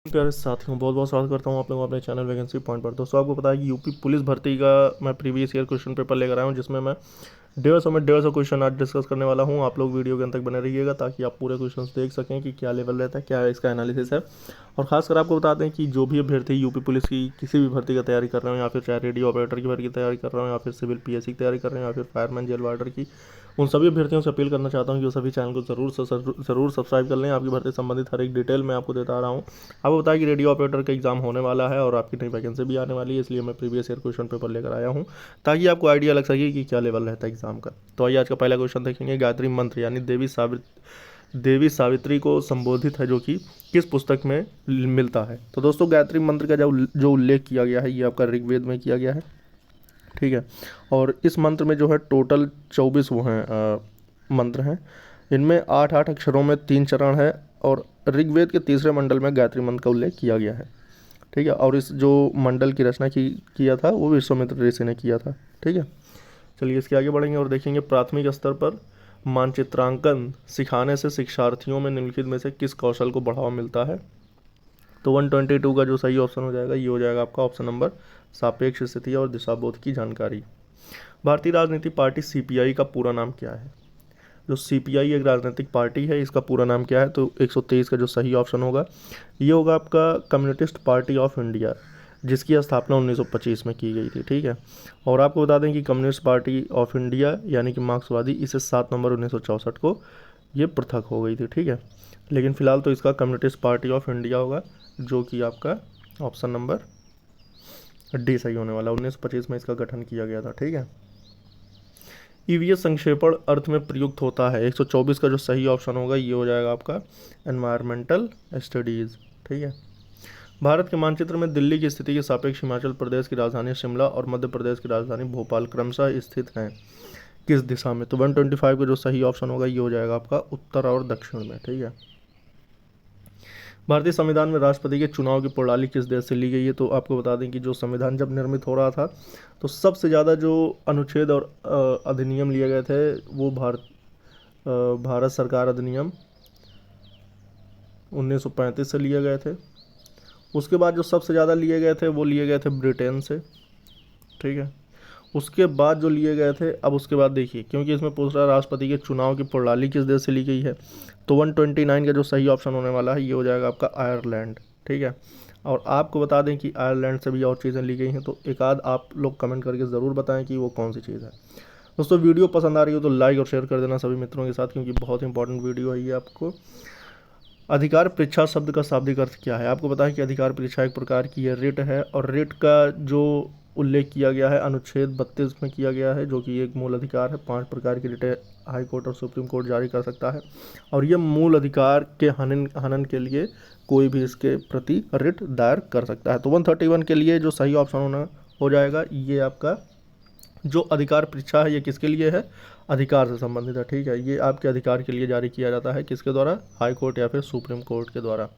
प्यारे साथियों, बहुत बहुत स्वागत करता हूं आप लोगों को अपने चैनल वैकेंसी पॉइंट पर। दोस्तों, आपको पता है कि यूपी पुलिस भर्ती का मैं प्रीवियस ईयर क्वेश्चन पेपर लेकर आया हूं, जिसमें मैं 150 क्वेश्चन आज डिस्कस करने वाला हूं। आप लोग वीडियो के अंत तक बने रहिएगा ताकि आप पूरे क्वेश्चन देख सकें कि क्या लेवल रहता है, क्या इसका एनालिसिस है। और खासकर आपको बता दें कि जो भी अभ्यर्थी यूपी पुलिस की किसी भी भर्ती की तैयारी कर रहे हो, या फिर चाहे रेडियो ऑपरेटर की भर्ती की तैयारी कर रहे हो, या फिर सिविल पीएससी की तैयारी कर रहे हो, या फिर फायरमैन जेल वार्डर की, उन सभी अभ्यर्थियों से अपील करना चाहता हूं कि वो सभी चैनल को जरूर सब्सक्राइब कर लें। आपकी भर्ती संबंधित हर एक डिटेल मैं आपको देता आ रहा हूँ। आपको बताया कि रेडियो ऑपरेटर का एग्जाम होने वाला है और आपकी नई वैकेंसी भी आने वाली है, इसलिए मैं प्रीवियस ईयर क्वेश्चन पेपर लेकर आया हूँ ताकि आपको आइडिया लग सके कि क्या लेवल रहता है एग्जाम का। तो आइए आज का पहला क्वेश्चन देखेंगे। गायत्री मंत्र यानी देवी सावित्री को संबोधित है, जो कि किस पुस्तक में मिलता है। तो दोस्तों, गायत्री मंत्र का जो उल्लेख किया गया है, ये आपका ऋग्वेद में किया गया है। ठीक है। और इस मंत्र में जो है टोटल 24 वो हैं मंत्र हैं। इनमें 8 अक्षरों में 3 चरण है, और ऋग्वेद के तीसरे मंडल में गायत्री मंत्र का उल्लेख किया गया है। ठीक है। और इस जो मंडल की रचना किया था वो विश्वामित्र ऋषि ने किया था। ठीक है। चलिए इसके आगे बढ़ेंगे और देखेंगे प्राथमिक स्तर पर मानचित्रांकन सिखाने से शिक्षार्थियों में निम्नलिखित में से किस कौशल को बढ़ावा मिलता है। तो 122 का जो सही ऑप्शन हो जाएगा, ये हो जाएगा आपका ऑप्शन नंबर सापेक्ष स्थिति और दिशाबोध की जानकारी। भारतीय राजनीतिक पार्टी सीपीआई का पूरा नाम क्या है। जो सीपीआई एक राजनीतिक पार्टी है, इसका पूरा नाम क्या है। तो 123 का जो सही ऑप्शन होगा, ये होगा आपका कम्युनिस्ट पार्टी ऑफ इंडिया, जिसकी स्थापना 1925 में की गई थी। ठीक है। और आपको बता दें कि कम्युनिस्ट पार्टी ऑफ इंडिया यानी कि मार्क्सवादी, इसे 7 नवंबर 1964 को ये पृथक हो गई थी। ठीक है। लेकिन फिलहाल तो इसका कम्युनिस्ट पार्टी ऑफ इंडिया होगा, जो कि आपका ऑप्शन नंबर डी सही होने वाला। 1925 में इसका गठन किया गया था। ठीक है। ईवीएस संक्षेपण अर्थ में प्रयुक्त होता है। 124 का जो सही ऑप्शन होगा, ये हो जाएगा आपका एनवायरमेंटल स्टडीज़। ठीक है। भारत के मानचित्र में दिल्ली की स्थिति के सापेक्ष हिमाचल प्रदेश की राजधानी शिमला और मध्य प्रदेश की राजधानी भोपाल क्रमशः स्थित हैं किस दिशा में। तो 125 का जो सही ऑप्शन होगा, ये हो जाएगा आपका उत्तर और दक्षिण में। ठीक है। भारतीय संविधान में राष्ट्रपति के चुनाव की प्रणाली किस देश से ली गई है। तो आपको बता दें कि जो संविधान जब निर्मित हो रहा था, तो सबसे ज़्यादा जो अनुच्छेद और अधिनियम लिए गए थे, वो भारत सरकार अधिनियम 1935 से लिए गए थे। उसके बाद जो सबसे ज़्यादा लिए गए थे, वो लिए गए थे ब्रिटेन से। ठीक है। उसके बाद जो लिए गए थे, अब उसके बाद देखिए, क्योंकि इसमें पूछ रहा है राष्ट्रपति के चुनाव की प्रणाली किस देश से ली गई है, तो 129 का जो सही ऑप्शन होने वाला है, ये हो जाएगा आपका आयरलैंड। ठीक है। और आपको बता दें कि आयरलैंड से भी और चीज़ें ली गई हैं, तो एक आध आप लोग कमेंट करके ज़रूर बताएं कि वो कौन सी चीज़ है। दोस्तों, वीडियो पसंद आ रही हो तो लाइक और शेयर कर देना सभी मित्रों के साथ, क्योंकि बहुत इंपॉर्टेंट वीडियो है ये आपको। अधिकार परीक्षा शब्द का शाब्दिक अर्थ क्या है। आपको पता है कि अधिकार परीक्षा एक प्रकार की है, रिट है, और रिट का जो उल्लेख किया गया है अनुच्छेद 32 में किया गया है, जो कि एक मूल अधिकार है। 5 प्रकार की रिटें हाई कोर्ट और सुप्रीम कोर्ट जारी कर सकता है, और ये मूल अधिकार के हनन के लिए कोई भी इसके प्रति रिट दायर कर सकता है। तो 131 के लिए जो सही ऑप्शन होना हो जाएगा, ये आपका जो अधिकार परीक्षा है, ये किसके लिए है, अधिकार से संबंधित है। ठीक है। ये आपके अधिकार के लिए जारी किया जाता है, किसके द्वारा, हाई कोर्ट या फिर सुप्रीम कोर्ट के द्वारा।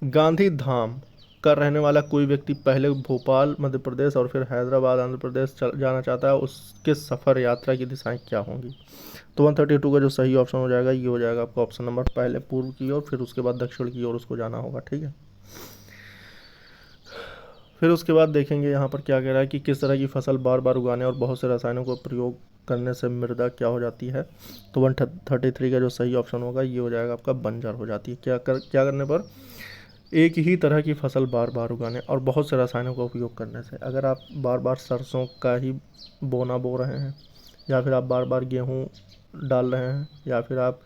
गांधी धाम का रहने वाला कोई व्यक्ति पहले भोपाल मध्य प्रदेश और फिर हैदराबाद आंध्र प्रदेश जाना चाहता है, उसके सफ़र यात्रा की दिशाएं क्या होंगी। तो 132 का जो सही ऑप्शन हो जाएगा, ये हो जाएगा आपका ऑप्शन नंबर पहले पूर्व की ओर, फिर उसके बाद दक्षिण की ओर उसको जाना होगा। ठीक है। फिर उसके बाद देखेंगे यहाँ पर क्या कह रहा है कि किस तरह की फसल बार बार उगाने और बहुत से रसायनों को प्रयोग करने से मृदा क्या हो जाती है। तो 133 का जो सही ऑप्शन होगा, ये हो जाएगा आपका बंजर हो जाती है। क्या करने पर, एक ही तरह की फसल बार बार उगाने और बहुत से रसायनों का उपयोग करने से। अगर आप बार बार सरसों का ही बोना बो रहे हैं, या फिर आप बार बार गेहूँ डाल रहे हैं, या फिर आप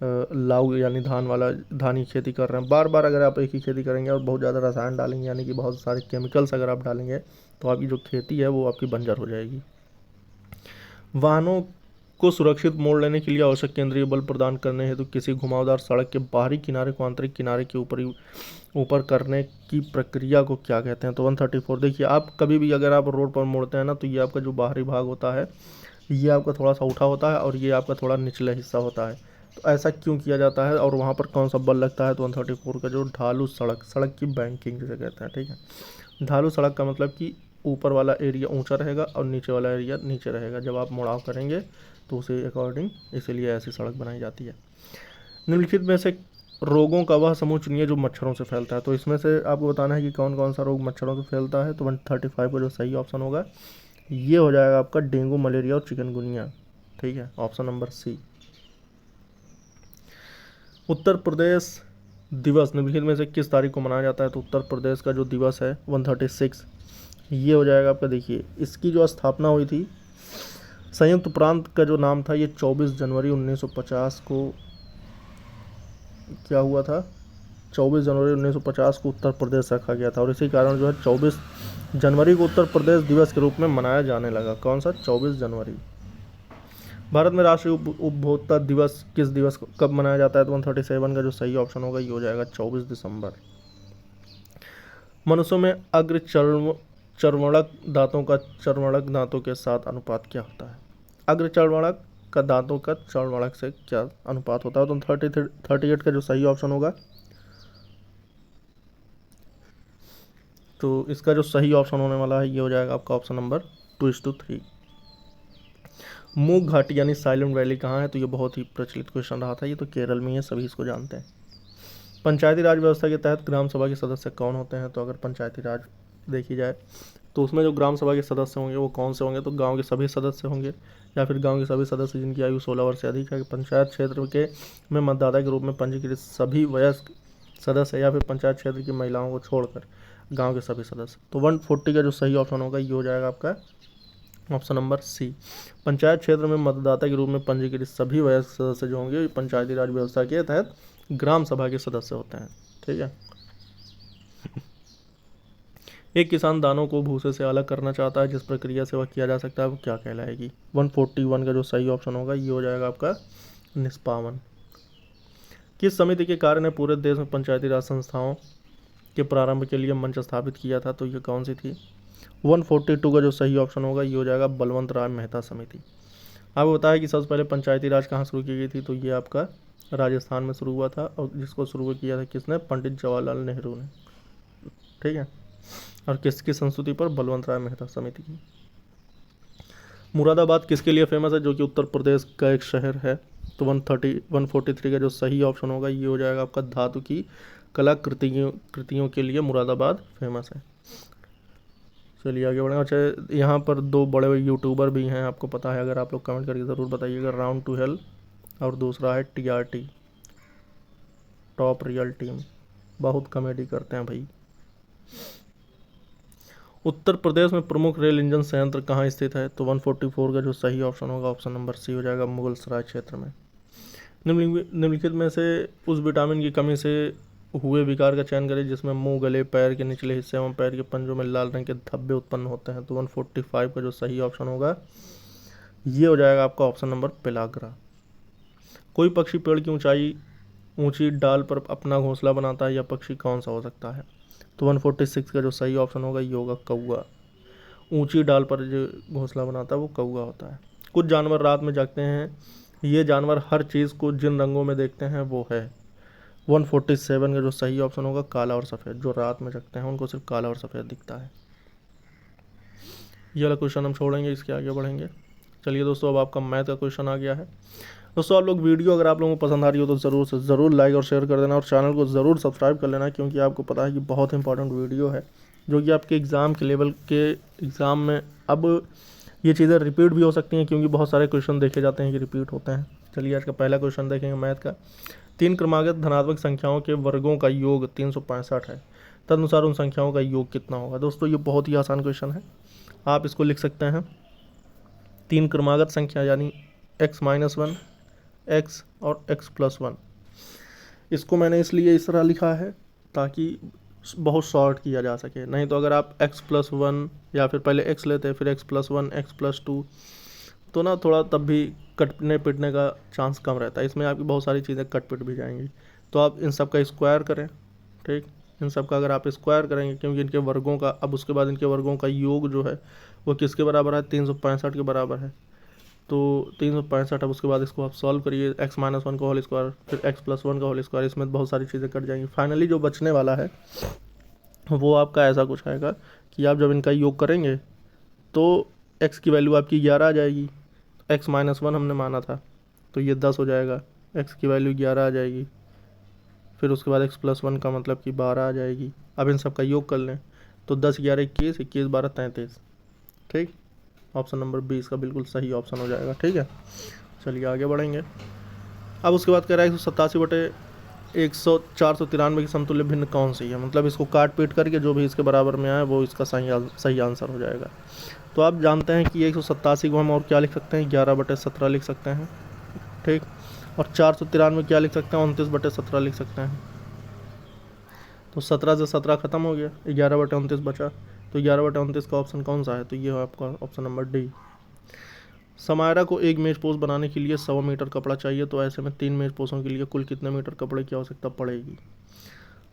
लाऊ यानी धान की खेती कर रहे हैं, बार बार अगर आप एक ही खेती करेंगे और बहुत ज़्यादा रसायन डालेंगे, यानी कि बहुत सारे केमिकल्स अगर आप डालेंगे, तो आपकी जो खेती है वो आपकी बंजर हो जाएगी। वाहनों को सुरक्षित मोड़ लेने के लिए आवश्यक केंद्रीय बल प्रदान करने हेतु किसी घुमावदार सड़क के बाहरी किनारे को आंतरिक किनारे के ऊपर करने की प्रक्रिया को क्या कहते हैं। तो 134, देखिए, आप कभी भी अगर आप रोड पर मोड़ते हैं ना, तो ये आपका जो बाहरी भाग होता है, ये आपका थोड़ा सा उठा होता है, और ये आपका थोड़ा निचला हिस्सा होता है। तो ऐसा क्यों किया जाता है और वहाँ पर कौन सा बल लगता है। तो 134 का जो ढालू सड़क की बैंकिंग जिसे कहते हैं। ठीक है। ढालू सड़क का मतलब कि ऊपर वाला एरिया ऊंचा रहेगा और नीचे वाला एरिया नीचे रहेगा जब आप मुड़ाव करेंगे, तो उसे अकॉर्डिंग इसीलिए ऐसी सड़क बनाई जाती है। निम्नलिखित में से रोगों का वह समूह चुनिए जो मच्छरों से फैलता है। तो इसमें से आपको बताना है कि कौन कौन सा रोग मच्छरों से फैलता है। तो 135 का जो सही ऑप्शन होगा ये हो जाएगा आपका डेंगू, मलेरिया और चिकनगुनिया। ठीक है, option number C. Uttar Pradesh दिवस निम्नलिखित में से किस तारीख को मनाया जाता है। तो उत्तर प्रदेश का जो दिवस है 136 ये हो जाएगा आपका। देखिए इसकी जो स्थापना हुई थी, संयुक्त प्रांत का जो नाम था ये 24 जनवरी 1950 को क्या हुआ था, 24 जनवरी 1950 को उत्तर प्रदेश रखा गया था और इसी कारण जो है 24 जनवरी को उत्तर प्रदेश दिवस के रूप में मनाया जाने लगा। कौन सा, 24 जनवरी। भारत में राष्ट्रीय उपभोक्ता दिवस किस दिवस कब मनाया जाता है। तो 137 का जो सही ऑप्शन होगा ये हो जाएगा 24 दिसंबर। मनुष्यों में अग्र चर्वणक दांतों के साथ अनुपात क्या होता है। अग्र चर्वणक का दांतों का चर्वणक से क्या अनुपात होता है। तो 38 का जो सही ऑप्शन होगा, तो इसका जो सही ऑप्शन होने वाला है ये हो जाएगा आपका ऑप्शन नंबर 2:3। मूक घाटी यानी साइलेंट वैली कहाँ है। तो ये बहुत ही प्रचलित क्वेश्चन रहा था, ये तो केरल में है, सभी इसको जानते हैं। पंचायती राज व्यवस्था के तहत ग्राम सभा के सदस्य कौन होते हैं। तो अगर पंचायती राज देखी जाए तो उसमें जो ग्राम सभा के सदस्य होंगे वो कौन से होंगे। तो गांव के सभी सदस्य होंगे या फिर गांव के सभी सदस्य जिनकी आयु 16 वर्ष से अधिक है। पंचायत क्षेत्र के में मतदाता के रूप में पंजीकृत सभी वयस्क सदस्य या फिर पंचायत क्षेत्र की महिलाओं को छोड़कर गांव के सभी सदस्य। तो 140 का जो सही ऑप्शन होगा ये हो जाएगा आपका ऑप्शन नंबर सी। पंचायत क्षेत्र में मतदाता के रूप में पंजीकृत सभी वयस्क सदस्य जो होंगे पंचायती राज व्यवस्था के तहत ग्राम सभा के सदस्य होते हैं। ठीक है। एक किसान दानों को भूसे से अलग करना चाहता है, जिस प्रक्रिया से वह किया जा सकता है वो क्या कहलाएगी। 141 का जो सही ऑप्शन होगा ये हो जाएगा आपका निष्पावन। किस समिति के कार्य ने पूरे देश में पंचायती राज संस्थाओं के प्रारंभ के लिए मंच स्थापित किया था। तो ये कौन सी थी। 142 का जो सही ऑप्शन होगा ये हो जाएगा बलवंत राय मेहता समिति। आपको बताया कि सबसे पहले पंचायती राज कहाँ शुरू की गई थी। तो ये आपका राजस्थान में शुरू हुआ था और जिसको शुरू किया था किसने, पंडित जवाहरलाल नेहरू ने। ठीक है, और किसकी संस्तुति पर, बलवंत राय मेहता समिति की। मुरादाबाद किसके लिए फेमस है, जो कि उत्तर प्रदेश का एक शहर है। तो 143 का जो सही ऑप्शन होगा ये हो जाएगा आपका धातु की कला कृतियों के लिए मुरादाबाद फेमस है। चलिए आगे बढ़ें। अच्छा, यहाँ पर दो बड़े यूट्यूबर भी हैं, आपको पता है, अगर आप लोग कमेंट करके ज़रूर बताइएगा। राउंड टू हेल और दूसरा है TRT, टॉप रियल टीम, बहुत कॉमेडी करते हैं भाई। उत्तर प्रदेश में प्रमुख रेल इंजन संयंत्र कहाँ स्थित है। तो 144 का जो सही ऑप्शन होगा ऑप्शन नंबर सी हो जाएगा मुगलसराय क्षेत्र में। निम्नलिखित में से उस विटामिन की कमी से हुए विकार का चयन करें जिसमें मुंह, गले, पैर के निचले हिस्से एवं पैर के पंजों में लाल रंग के धब्बे उत्पन्न होते हैं। तो 145 का जो सही ऑप्शन होगा ये हो जाएगा आपका ऑप्शन नंबर पेलाग्रा। कोई पक्षी पेड़ की ऊंची डाल पर अपना घोंसला बनाता है, यह पक्षी कौन सा हो सकता है। तो 146 का जो सही ऑप्शन होगा ये होगा कौआ। ऊंची डाल पर जो घोंसला बनाता है वो कौआ होता है। कुछ जानवर रात में जागते हैं, ये जानवर हर चीज़ को जिन रंगों में देखते हैं वो है। 147 का जो सही ऑप्शन होगा काला और सफ़ेद। जो रात में जगते हैं उनको सिर्फ काला और सफ़ेद दिखता है। ये वाला क्वेश्चन हम छोड़ेंगे, इसके आगे बढ़ेंगे। चलिए दोस्तों, अब आपका मैथ का क्वेश्चन आ गया है। दोस्तों आप लोग वीडियो अगर आप लोगों को पसंद आ रही हो तो ज़रूर से ज़रूर लाइक और शेयर कर देना और चैनल को ज़रूर सब्सक्राइब कर लेना, क्योंकि आपको पता है कि बहुत इंपॉर्टेंट वीडियो है जो कि आपके एग्ज़ाम के लेवल के एग्ज़ाम में अब ये चीज़ें रिपीट भी हो सकती हैं, क्योंकि बहुत सारे क्वेश्चन देखे जाते हैं कि रिपीट होते हैं। चलिए आज का पहला क्वेश्चन देखेंगे मैथ का। 3 क्रमागत धनात्मक संख्याओं के वर्गों का योग 365 है, तदनुसार उन संख्याओं का योग कितना होगा। दोस्तों ये बहुत ही आसान क्वेश्चन है, आप इसको लिख सकते हैं 3 क्रमागत संख्या यानी x-1, x और x+1। इसको मैंने इसलिए इस तरह लिखा है ताकि बहुत शॉर्ट किया जा सके, नहीं तो अगर आप x+1 या फिर पहले x लेते फिर x+1 x+2 तो ना थोड़ा तब भी कटने पिटने का चांस कम रहता है। इसमें आपकी बहुत सारी चीज़ें कट पिट भी जाएंगी, तो आप इन सब का स्क्वायर करें। ठीक, इन सब का अगर आप स्क्वायर करेंगे, क्योंकि इनके वर्गों का अब उसके बाद इनके वर्गों का योग जो है वो किसके बराबर है, 365 के बराबर है। तो 365, अब उसके बाद इसको आप सॉल्व करिए, x-1 का होल स्क्वायर फिर x+1 का होल स्क्वायर, इसमें बहुत सारी चीज़ें कट जाएंगी। फाइनली जो बचने वाला है वो आपका ऐसा कुछ आएगा कि आप जब इनका योग करेंगे तो x की वैल्यू आपकी 11 आ जाएगी। x-1 हमने माना था तो ये 10 हो जाएगा, x की वैल्यू 11 आ जाएगी। फिर उसके बाद x+1 का मतलब कि 12 आ जाएगी। अब इन सब का योग कर लें तो 10 11 21, 21 12 33। ठीक, ऑप्शन नंबर 20 का बिल्कुल सही ऑप्शन हो जाएगा। ठीक है, चलिए आगे बढ़ेंगे। अब उसके बाद कह रहा है 187/493 की समतुल्य भिन्न कौन सी है, मतलब इसको काट पीट करके जो भी इसके बराबर में आए वो इसका सही आंसर हो जाएगा। तो आप जानते हैं कि 187 को हम और क्या लिख सकते हैं, 11/17 लिख सकते हैं। ठीक, और 493 क्या लिख सकते हैं, 29/17 लिख सकते हैं। तो 17 से 17 खत्म हो गया, 11/29 बचा। तो 11/29 का ऑप्शन कौन सा है, तो ये है आपका ऑप्शन नंबर डी। समायरा को एक मेज पोस्ट बनाने के लिए 100 मीटर कपड़ा चाहिए, तो ऐसे में 3 मेज पोस्टों के लिए कुल कितने मीटर कपड़े की आवश्यकता पड़ेगी।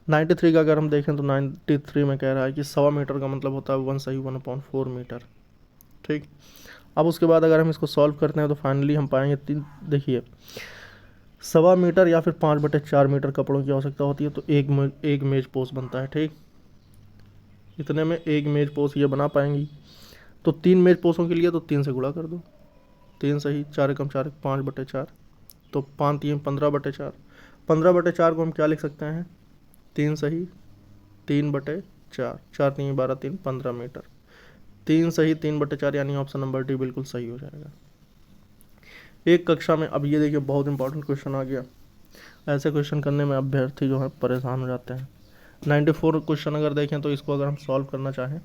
93 का अगर हम देखें तो 93 में कह रहा है कि 100 मीटर का मतलब होता है 1 सही 1/4 मीटर। ठीक, अब उसके बाद अगर हम इसको सॉल्व करते हैं तो फाइनली हम पाएंगे 3, देखिए 1.25 मीटर या फिर 5/4 मीटर कपड़ों की आवश्यकता होती है, तो एक मेज पोस्ट बनता है। ठीक, इतने में एक मेज पोस्ट ये बना पाएंगी। तो 3 मेज पोस्टों के लिए तो 3 से गुणा कर दो, 3 सही 4 कम 4 5/4, तो 5 3 15/4। 15/4 को हम क्या लिख सकते हैं, 3 सही 3/4, 4 3 12 3 15 मीटर। 3 सही 3/4 यानी ऑप्शन नंबर डी बिल्कुल सही हो जाएगा। एक कक्षा में, अब ये देखिए बहुत इंपॉर्टेंट क्वेश्चन आ गया। ऐसे क्वेश्चन करने में अभ्यर्थी जो है परेशान हो जाते हैं। 94 क्वेश्चन अगर देखें तो इसको अगर हम सॉल्व करना चाहें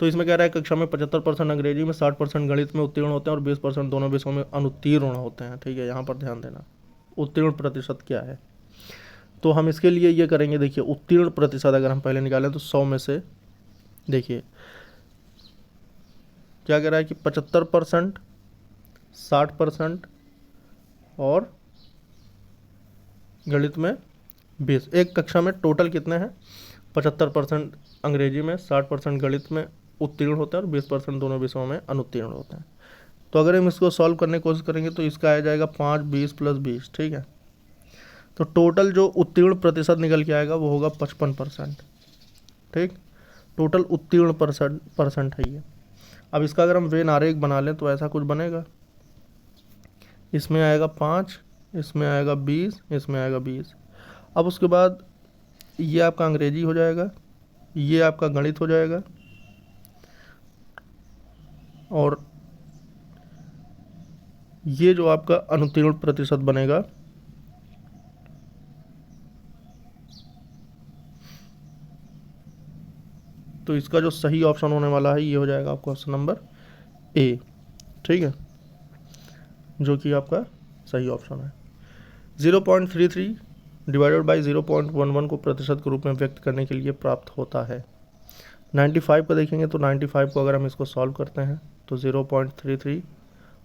तो इसमें कह रहा है कक्षा में 75% अंग्रेजी में, 60% गणित में उत्तीर्ण होते हैं और 20% दोनों विषयों में अनुत्तीर्ण होते हैं। ठीक है, यहाँ पर ध्यान देना, उत्तीर्ण प्रतिशत क्या है। तो हम इसके लिए ये करेंगे, देखिए उत्तीर्ण प्रतिशत अगर हम पहले निकालें तो 100 में से देखिए क्या कह रहा है कि 75%, 60% और गणित में 20। एक कक्षा में टोटल कितने हैं, 75% अंग्रेजी में, 60% गणित में उत्तीर्ण होते हैं और 20% दोनों विषयों में अनुत्तीर्ण होते हैं। तो अगर हम इसको सॉल्व करने की कोशिश करेंगे तो इसका आ जाएगा 5 20 + 20। ठीक है, तो टोटल जो उत्तीर्ण प्रतिशत निकल के आएगा वो होगा 55%। ठीक, टोटल उत्तीर्ण परसेंट है ये। अब इसका अगर हम वेन आरेख बना लें तो ऐसा कुछ बनेगा, इसमें आएगा 5, इसमें आएगा 20, इसमें आएगा 20। अब उसके बाद ये आपका अंग्रेजी हो जाएगा, ये आपका गणित हो जाएगा और ये जो आपका अनुत्तीर्ण प्रतिशत बनेगा तो इसका जो सही ऑप्शन होने वाला है ये हो जाएगा आपका ऑप्शन नंबर ए। ठीक है, जो कि आपका सही ऑप्शन है। 0.33 डिवाइडेड बाई 0.11 को प्रतिशत के रूप में व्यक्त करने के लिए प्राप्त होता है। 95 को देखेंगे तो 95 को अगर हम इसको सॉल्व करते हैं तो 0.33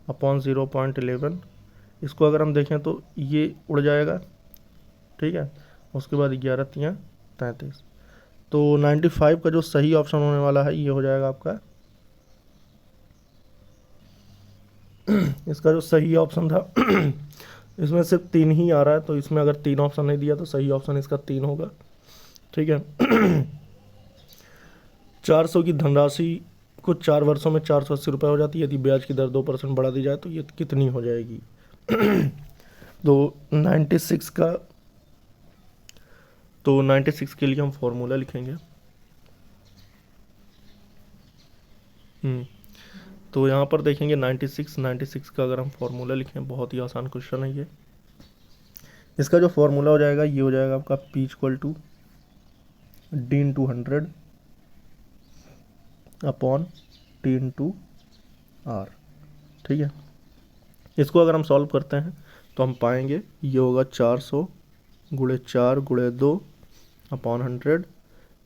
अपॉन 0.11, इसको अगर हम देखें तो ये उड़ जाएगा। ठीक है, उसके बाद 11 3 33। तो 95 का जो सही ऑप्शन होने वाला है ये हो जाएगा आपका इसका जो सही ऑप्शन था इसमें सिर्फ 3 ही आ रहा है, तो इसमें अगर 3 ऑप्शन नहीं दिया तो सही ऑप्शन इसका 3 होगा। ठीक है 400 की धनराशि को 4 वर्षों में 480 रुपये हो जाती है, यदि ब्याज की दर 2% बढ़ा दी जाए तो ये कितनी हो जाएगी। तो 96 का, तो 96 के लिए हम फॉर्मूला लिखेंगे। तो यहाँ पर देखेंगे 96 का अगर हम फॉर्मूला लिखें, बहुत ही आसान क्वेश्चन है ये। इसका जो फॉर्मूला हो जाएगा ये हो जाएगा आपका P = D/100 अपॉन T/R। ठीक है, इसको अगर हम सॉल्व करते हैं तो हम पाएंगे ये होगा 400 × 4 × 2 अपॉन 100।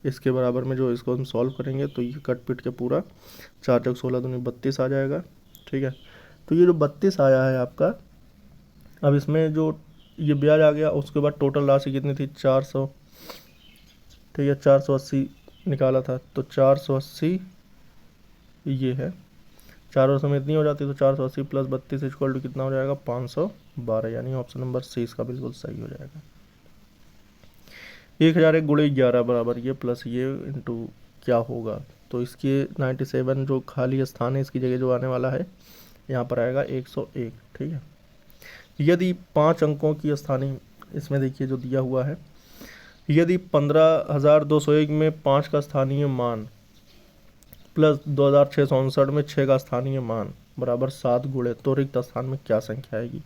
इसके बराबर में जो इसको हम सॉल्व करेंगे तो ये कट पिट के पूरा 4 × 16 दूनी 32 आ जाएगा। ठीक है, तो ये जो 32 आया है आपका, अब इसमें जो ये ब्याज आ गया उसके बाद टोटल राशि कितनी थी 400। ठीक है, 480 निकाला था तो 480 ये है, 4 वर्षों में इतनी हो जाती है तो 480 + 32 = कितना हो जाएगा 512, यानी ऑप्शन नंबर सी इसका बिल्कुल सही हो जाएगा। 1001 × 11 बराबर ये प्लस ये इंटू क्या होगा, तो इसके 97 जो खाली स्थान है इसकी जगह जो आने वाला है यहाँ पर आएगा 101। ठीक है, यदि 5 अंकों की स्थानीय, इसमें देखिए जो दिया हुआ है यदि 15,201 में 5 का स्थानीय मान प्लस 2,659 में 6 का स्थानीय मान बराबर 7 गुणे तो रिक्त स्थान में क्या संख्या आएगी।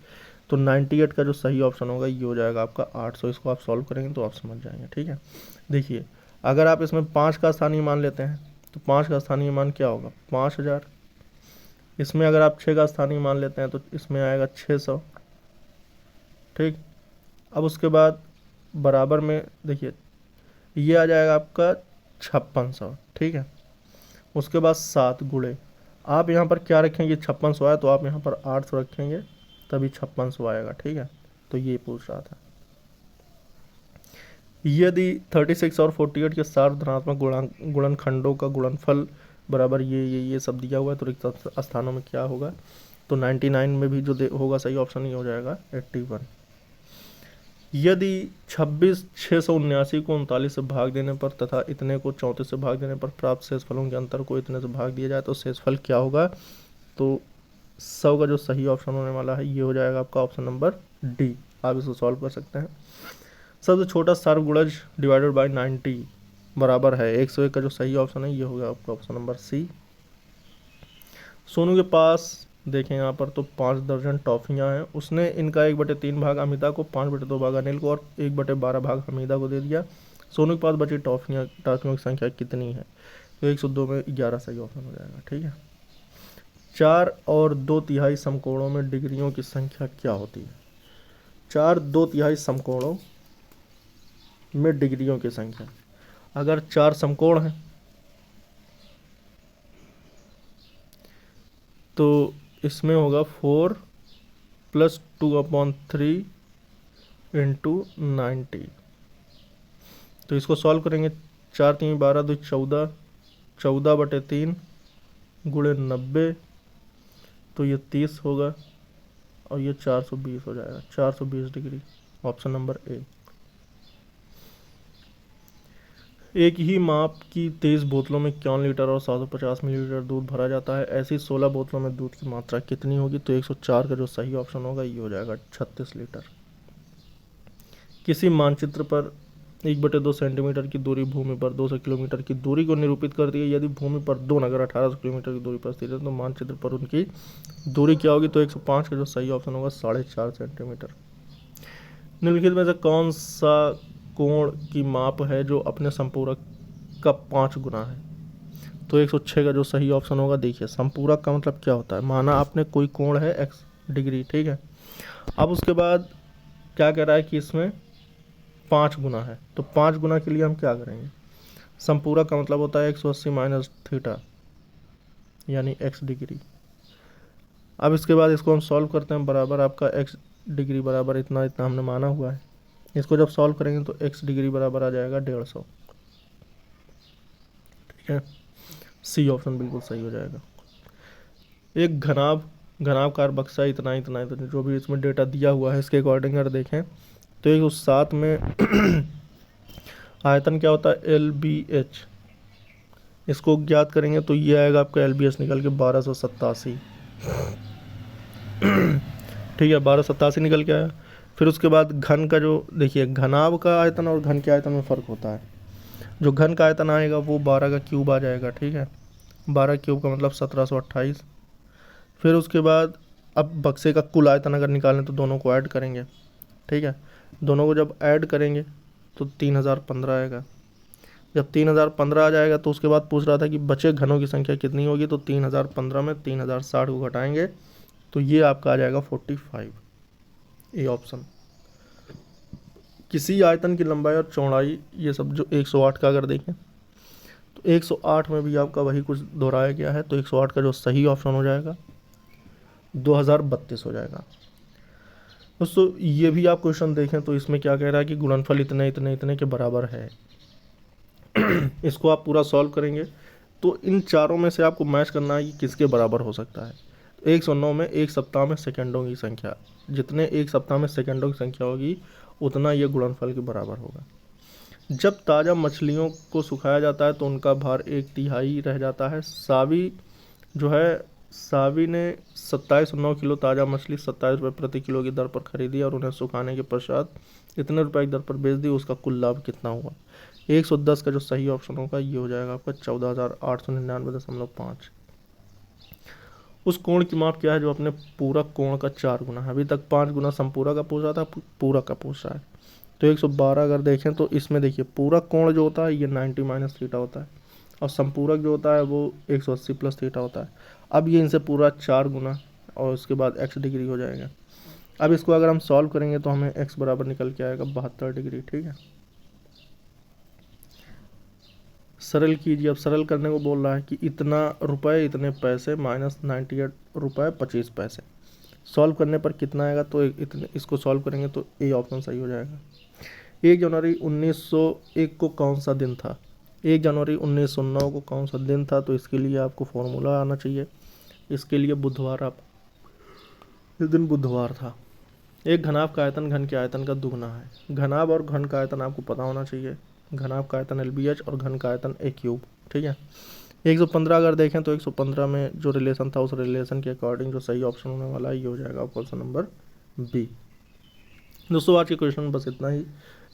तो 98 का जो सही ऑप्शन होगा ये हो जाएगा आपका 800। इसको आप सॉल्व करेंगे तो आप समझ जाएंगे। ठीक है, देखिए अगर आप इसमें 5 का स्थानीय मान लेते हैं तो 5 का स्थानीय मान क्या होगा 5000। इसमें अगर आप 6 का स्थानीय मान लेते हैं तो इसमें आएगा 600। ठीक, अब उसके बाद बराबर में देखिए ये आ जाएगा आपका 5600। ठीक है, उसके बाद 7 गुणे आप यहाँ पर क्या रखेंगे 5600 आया तो आप यहाँ पर 800 रखेंगे तभी 5600 आएगा। ठीक है, तो ये पूछ रहा था। यदि 36 और 48 के सार्थ धनात्मक गुणनखंडों का गुणनफल बराबर ये सब दिया हुआ है तो रिक्त स्थानों में क्या होगा। तो 99 में भी जो होगा सही ऑप्शन ही हो जाएगा 81। यदि 26,679 को 39 से भाग देने पर तथा इतने को 34 से भाग देने पर प्राप्त शेषफलों के अंतर को इतने से भाग दिया जाए तो शेषफल क्या होगा। तो 100 का जो सही ऑप्शन होने वाला है ये हो जाएगा आपका ऑप्शन नंबर डी। आप इसको सॉल्व कर सकते हैं। सबसे छोटा सार्वगुणज डिवाइडेड बाय 90 बराबर है 101 का जो सही ऑप्शन है ये होगा आपका ऑप्शन नंबर सी। सोनू के पास देखें यहाँ पर तो 5 दर्जन टॉफियाँ हैं। उसने इनका 1/3 भाग अमिता को, 5/2 भाग अनिल को और 1/12 भाग हमीदा को दे दिया। सोनू के पास बची टॉफियों की संख्या कितनी है। तो 102 में 11 सही ऑप्शन हो जाएगा। ठीक है, 4 और 2/3 समकोणों में डिग्रियों की संख्या क्या होती है। 4 2/3 समकोणों में डिग्रियों की संख्या, अगर 4 समकोण हैं तो इसमें होगा 4 + 2/3 × 90। तो इसको सॉल्व करेंगे 4 3 12 2 14 14/3 गुणे 90 तो ये 30 होगा और ये 420 हो जाएगा 420 डिग्री। Option number A. एक ही माप की 23 बोतलों में 51 लीटर और 750 मिलीलीटर दूध भरा जाता है। ऐसी 16 बोतलों में दूध की मात्रा कितनी होगी। तो 104 का जो सही ऑप्शन होगा ये हो जाएगा 36 लीटर। किसी मानचित्र पर 1/2 सेंटीमीटर की दूरी भूमि पर 200 किलोमीटर की दूरी को निरूपित करती है। यदि भूमि पर 2 नगर 1800 किलोमीटर की दूरी पर स्थित है तो मानचित्र पर उनकी दूरी क्या होगी। तो 105 का जो सही ऑप्शन होगा 4.5 सेंटीमीटर। निम्नलिखित में से कौन सा कोण की माप है जो अपने संपूरक का 5 गुना है। तो 106 का जो सही ऑप्शन होगा, देखिए संपूरक का मतलब क्या होता है, माना आपने कोई कोण है x डिग्री। ठीक है, अब उसके बाद क्या कह रहा है कि इसमें 5 गुना है तो 5 गुना के लिए हम क्या करेंगे। संपूरक का मतलब होता है 180 माइनस थीटा यानी x डिग्री। अब इसके बाद इसको हम सॉल्व करते हैं। बराबर आपका x डिग्री बराबर इतना इतना हमने माना हुआ है। इसको जब सॉल्व करेंगे तो x डिग्री बराबर आ जाएगा 150। ठीक है, सी ऑप्शन बिल्कुल सही हो जाएगा। एक घनाभकार बक्सा इतना इतना इतना जो भी इसमें डेटा दिया हुआ है इसके अकॉर्डिंग अगर देखें तो एक उस 7 में आयतन क्या होता है LBH। इसको ज्ञात करेंगे तो ये आएगा आपका LBH निकल के 1287। ठीक है, 1287 निकल के आया। फिर उसके बाद घन का जो देखिए घनाभ का आयतन और घन के आयतन में फ़र्क होता है। जो घन का आयतन आएगा वो 12 का क्यूब आ जाएगा। ठीक है, 12 क्यूब का मतलब 1728। फिर उसके बाद अब बक्से का कुल आयतन अगर निकालें तो दोनों को ऐड करेंगे। ठीक है, दोनों को जब ऐड करेंगे तो 3015 आएगा। जब 3015 आ जाएगा तो उसके बाद पूछ रहा था कि बचे घनों की संख्या कितनी होगी। तो 3015 में 3060 को घटाएंगे तो ये आपका आ जाएगा 45। A option. किसी आयतन की लंबाई और चौड़ाई ये सब जो 108 का अगर देखें तो 108 में भी आपका वही कुछ दोहराया गया है। तो 108 का जो सही ऑप्शन हो जाएगा 2032 हो जाएगा। दोस्तों ये भी आप क्वेश्चन देखें तो इसमें क्या कह रहा है कि गुणनफल इतने इतने इतने के बराबर है। इसको आप पूरा सॉल्व करेंगे तो इन चारों में से आपको मैच करना है कि किसके बराबर हो सकता है। 109 में एक सप्ताह में सेकंडों की संख्या, जितने एक सप्ताह में सेकंडों की संख्या होगी उतना ये गुणनफल के बराबर होगा। जब ताज़ा मछलियों को सुखाया जाता है तो उनका भार 1/3 रह जाता है। सावी जो है सावी ने 27.9 किलो ताज़ा मछली 27 रुपये प्रति किलो की दर पर खरीदी और उन्हें सुखाने के पश्चात इतने रुपए की दर पर बेच दी, उसका कुल लाभ कितना हुआ। 110 का जो सही ऑप्शन होगा ये हो जाएगा आपका 14,899.5। उस कोण की माप क्या है जो अपने पूरक कोण का 4 गुना है। अभी तक 5 गुना संपूरक का पूछ रहा था, पूरक का पूछ रहा है। तो 112 अगर देखें तो इसमें देखिए पूरक कोण जो होता है ये 90 माइनस थीटा होता है और संपूरक जो होता है वो 180 प्लस थीटा होता है। अब ये इनसे पूरा 4 गुना और उसके बाद x डिग्री हो जाएगा। अब इसको अगर हम सॉल्व करेंगे तो हमें x बराबर निकल के आएगा 72 डिग्री। ठीक है, सरल कीजिए। अब सरल करने को बोल रहा है कि इतना रुपए इतने पैसे माइनस 98 रुपये 25 पैसे। सॉल्व करने पर कितना आएगा, तो इतने इसको सॉल्व करेंगे तो ए ऑप्शन सही हो जाएगा। 1 जनवरी 1901 को कौन सा दिन था। 1 जनवरी 1909 को कौन सा दिन था, तो इसके लिए आपको फॉर्मूला आना चाहिए। इसके लिए बुधवार, आप इस दिन बुधवार था। एक घनाभ का आयतन घन के आयतन का दुगना है। घनाभ और घन का आयतन आपको पता होना चाहिए। घनाभ का आयतन LBH और घन का आयतन A क्यूब। ठीक है, 115 अगर देखें तो 115 में जो रिलेशन था उस रिलेशन के अकॉर्डिंग जो सही ऑप्शन होने वाला है ये हो जाएगा ऑप्शन नंबर बी। दोस्तों आज के क्वेश्चन में बस इतना ही।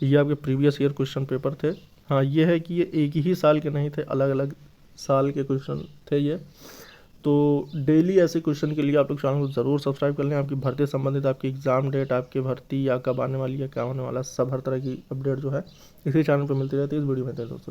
ये आपके प्रीवियस ईयर क्वेश्चन पेपर थे। हाँ ये है कि ये एक ही साल के नहीं थे, अलग अलग साल के क्वेश्चन थे ये। तो डेली ऐसे क्वेश्चन के लिए आप लोग चैनल को ज़रूर सब्सक्राइब कर लें। आपकी भर्ती से संबंधित आपकी एग्ज़ाम डेट, आपकी भर्ती या कब आने वाली है, क्या होने वाला, सब हर तरह की अपडेट जो है इसी चैनल पर मिलती रहती है। इस वीडियो में दोस्तों।